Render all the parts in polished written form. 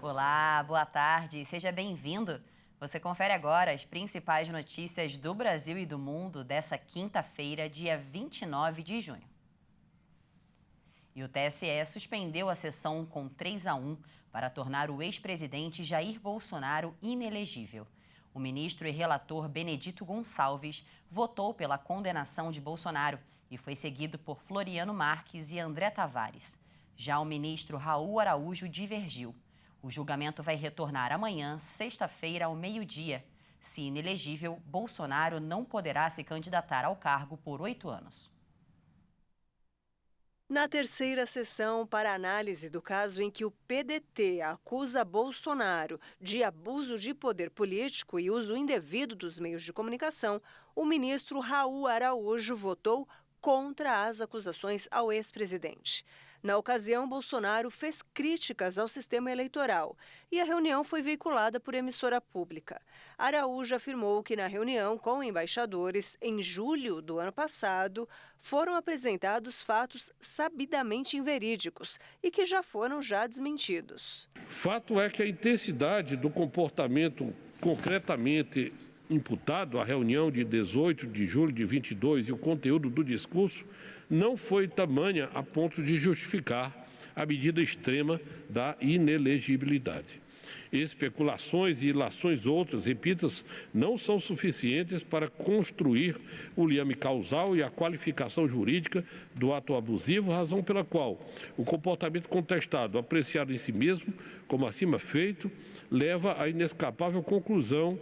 Olá, boa tarde, seja bem-vindo. Você confere agora as principais notícias do Brasil e do mundo dessa quinta-feira, dia 29 de junho. E o TSE suspendeu a sessão com 3-1 para tornar o ex-presidente Jair Bolsonaro inelegível. O ministro e relator Benedito Gonçalves votou pela condenação de Bolsonaro e foi seguido por Floriano Marques e André Tavares. Já o ministro Raul Araújo divergiu. O julgamento vai retornar amanhã, sexta-feira, ao meio-dia. Se inelegível, Bolsonaro não poderá se candidatar ao cargo por 8 anos. Na terceira sessão para análise do caso em que o PDT acusa Bolsonaro de abuso de poder político e uso indevido dos meios de comunicação, o ministro Raul Araújo votou contra as acusações ao ex-presidente. Na ocasião, Bolsonaro fez críticas ao sistema eleitoral e a reunião foi veiculada por emissora pública. Araújo afirmou que na reunião com embaixadores, em julho do ano passado, foram apresentados fatos sabidamente inverídicos e que já foram desmentidos. Fato é que a intensidade do comportamento concretamente imputado à reunião de 18 de julho de 22 e o conteúdo do discurso não foi tamanha a ponto de justificar a medida extrema da inelegibilidade. Especulações e ilações outras, repito, não são suficientes para construir o liame causal e a qualificação jurídica do ato abusivo, razão pela qual o comportamento contestado, apreciado em si mesmo, como acima feito, leva à inescapável conclusão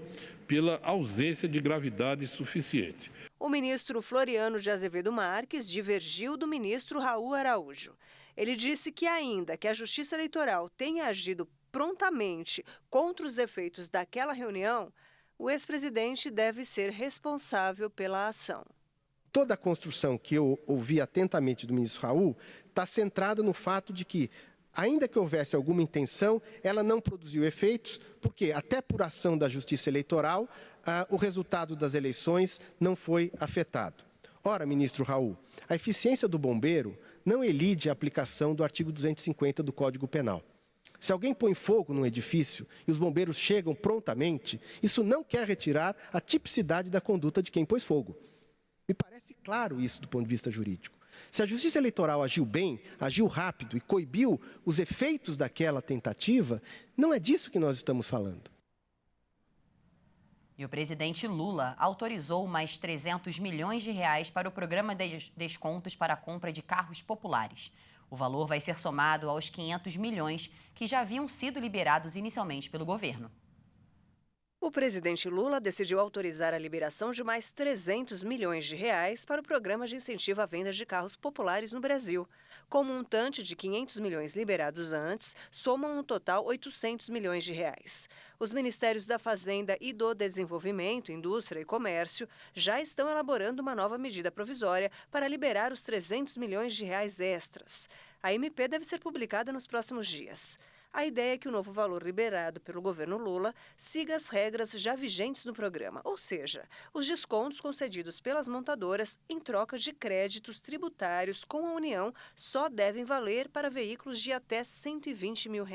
pela ausência de gravidade suficiente. O ministro Floriano de Azevedo Marques divergiu do ministro Raul Araújo. Ele disse que ainda que a Justiça Eleitoral tenha agido prontamente contra os efeitos daquela reunião, o ex-presidente deve ser responsável pela ação. Toda a construção que eu ouvi atentamente do ministro Raul está centrada no fato de que, ainda que houvesse alguma intenção, ela não produziu efeitos, porque até por ação da Justiça Eleitoral, o resultado das eleições não foi afetado. Ora, ministro Raul, a eficiência do bombeiro não elide a aplicação do artigo 250 do Código Penal. Se alguém põe fogo num edifício e os bombeiros chegam prontamente, isso não quer retirar a tipicidade da conduta de quem pôs fogo. Me parece claro isso do ponto de vista jurídico. Se a Justiça Eleitoral agiu bem, agiu rápido e coibiu os efeitos daquela tentativa, não é disso que nós estamos falando. E o presidente Lula autorizou mais 300 milhões de reais para o programa de descontos para a compra de carros populares. O valor vai ser somado aos 500 milhões que já haviam sido liberados inicialmente pelo governo. O presidente Lula decidiu autorizar a liberação de mais 300 milhões de reais para o programa de incentivo à venda de carros populares no Brasil. Com um montante de 500 milhões liberados antes, somam um total 800 milhões de reais. Os ministérios da Fazenda e do Desenvolvimento, Indústria e Comércio já estão elaborando uma nova medida provisória para liberar os 300 milhões de reais extras. A MP deve ser publicada nos próximos dias. A ideia é que o novo valor liberado pelo governo Lula siga as regras já vigentes no programa, ou seja, os descontos concedidos pelas montadoras em troca de créditos tributários com a União só devem valer para veículos de até R$ 120 mil.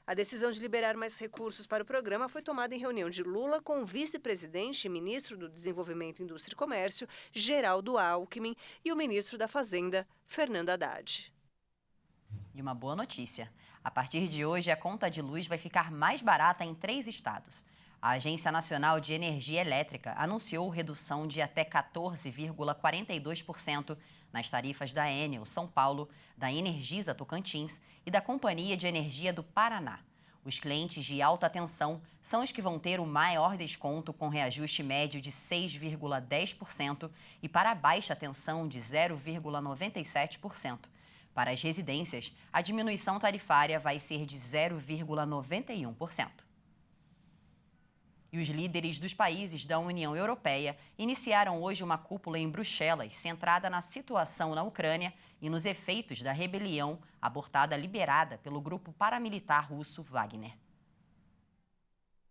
A decisão de liberar mais recursos para o programa foi tomada em reunião de Lula com o vice-presidente e ministro do Desenvolvimento, Indústria e Comércio, Geraldo Alckmin, e o ministro da Fazenda, Fernando Haddad. E uma boa notícia. A partir de hoje, a conta de luz vai ficar mais barata em 3 estados. A Agência Nacional de Energia Elétrica anunciou redução de até 14,42% nas tarifas da Enel São Paulo, da Energisa Tocantins e da Companhia de Energia do Paraná. Os clientes de alta tensão são os que vão ter o maior desconto, com reajuste médio de 6,10% e para a baixa tensão de 0,97%. Para as residências, a diminuição tarifária vai ser de 0,91%. E os líderes dos países da União Europeia iniciaram hoje uma cúpula em Bruxelas, centrada na situação na Ucrânia e nos efeitos da rebelião abortada liderada pelo grupo paramilitar russo Wagner.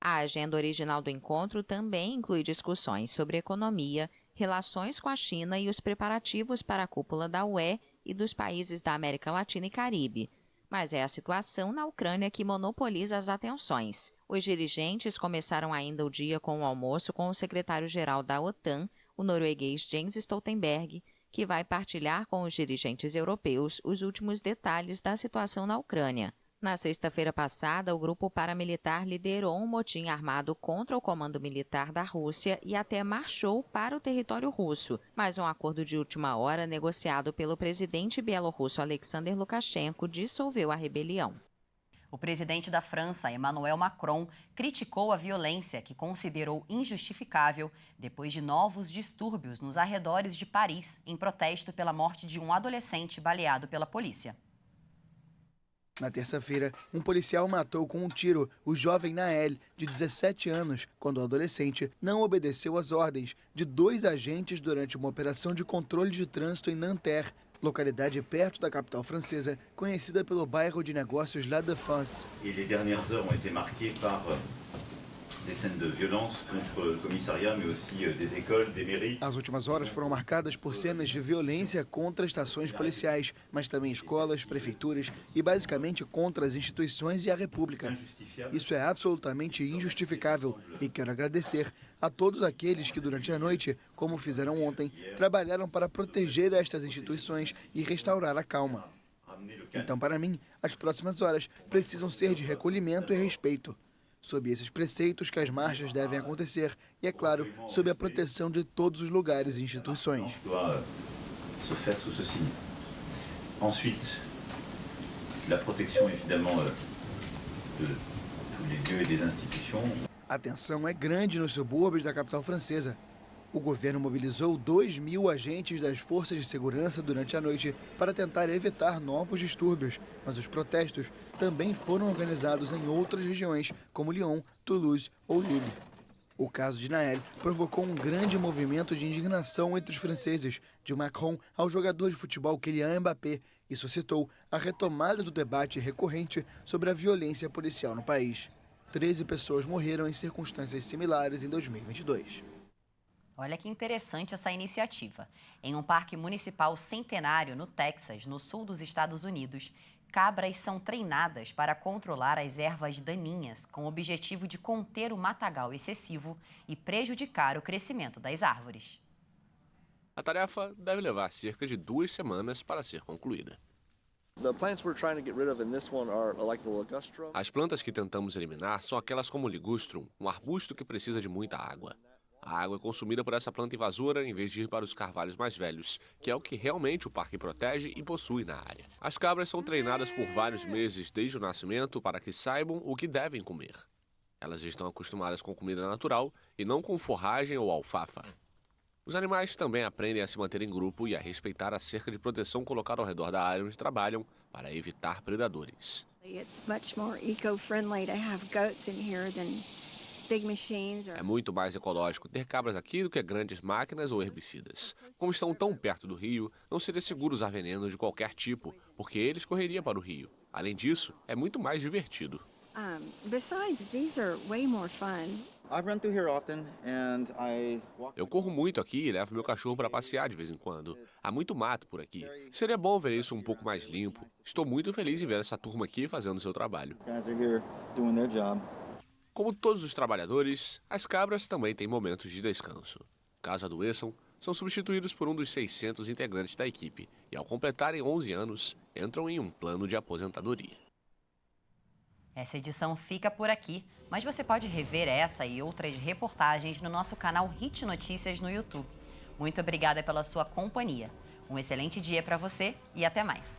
A agenda original do encontro também inclui discussões sobre economia, relações com a China e os preparativos para a cúpula da UE e dos países da América Latina e Caribe. Mas é a situação na Ucrânia que monopoliza as atenções. Os dirigentes começaram ainda o dia com o almoço com o secretário-geral da OTAN, o norueguês Jens Stoltenberg, que vai partilhar com os dirigentes europeus os últimos detalhes da situação na Ucrânia. Na sexta-feira passada, o grupo paramilitar liderou um motim armado contra o comando militar da Rússia e até marchou para o território russo, mas um acordo de última hora negociado pelo presidente bielorrusso Alexander Lukashenko dissolveu a rebelião. O presidente da França, Emmanuel Macron, criticou a violência que considerou injustificável depois de novos distúrbios nos arredores de Paris, em protesto pela morte de um adolescente baleado pela polícia. Na terça-feira, um policial matou com um tiro o jovem Nael, de 17 anos, quando o adolescente não obedeceu às ordens de 2 agentes durante uma operação de controle de trânsito em Nanterre, localidade perto da capital francesa, conhecida pelo bairro de negócios La Défense. Et les dernières heures ont été marquées par des scènes de violence contre le commissariat, mais aussi des écoles, des mairies. As últimas horas foram marcadas por cenas de violência contra estações policiais, mas também escolas, prefeituras e basicamente contra as instituições e a República. Isso é absolutamente injustificável e quero agradecer a todos aqueles que durante a noite, como fizeram ontem, trabalharam para proteger estas instituições e restaurar a calma. Então, para mim, as próximas horas precisam ser de recolhimento e respeito. Sob esses preceitos que as marchas devem acontecer e, é claro, sob a proteção de todos os lugares e instituições. Ensuite, la protection évidemment de tous les lieux et des institutions. A tensão é grande nos subúrbios da capital francesa. O governo mobilizou 2.000 agentes das forças de segurança durante a noite para tentar evitar novos distúrbios, mas os protestos também foram organizados em outras regiões, como Lyon, Toulouse ou Lille. O caso de Nael provocou um grande movimento de indignação entre os franceses, de Macron ao jogador de futebol Kylian Mbappé, e suscitou a retomada do debate recorrente sobre a violência policial no país. 13 pessoas morreram em circunstâncias similares em 2022. Olha que interessante essa iniciativa. Em um parque municipal centenário no Texas, no sul dos Estados Unidos, cabras são treinadas para controlar as ervas daninhas, com o objetivo de conter o matagal excessivo e prejudicar o crescimento das árvores. A tarefa deve levar cerca de 2 semanas para ser concluída. As plantas que tentamos eliminar são aquelas como o ligustrum, um arbusto que precisa de muita água. A água é consumida por essa planta invasora em vez de ir para os carvalhos mais velhos, que é o que realmente o parque protege e possui na área. As cabras são treinadas por vários meses desde o nascimento para que saibam o que devem comer. Elas estão acostumadas com comida natural e não com forragem ou alfafa. Os animais também aprendem a se manter em grupo e a respeitar a cerca de proteção colocada ao redor da área onde trabalham para evitar predadores. É muito mais ecológico ter cabras aqui do que grandes máquinas ou herbicidas. Como estão tão perto do rio, não seria seguro usar veneno de qualquer tipo, porque eles correriam para o rio. Além disso, é muito mais divertido. Eu corro muito aqui e levo meu cachorro para passear de vez em quando. Há muito mato por aqui. Seria bom ver isso um pouco mais limpo. Estou muito feliz em ver essa turma aqui fazendo seu trabalho. Como todos os trabalhadores, as cabras também têm momentos de descanso. Caso adoeçam, são substituídos por um dos 600 integrantes da equipe e, ao completarem 11 anos, entram em um plano de aposentadoria. Essa edição fica por aqui, mas você pode rever essa e outras reportagens no nosso canal Hit Notícias no YouTube. Muito obrigada pela sua companhia. Um excelente dia para você e até mais.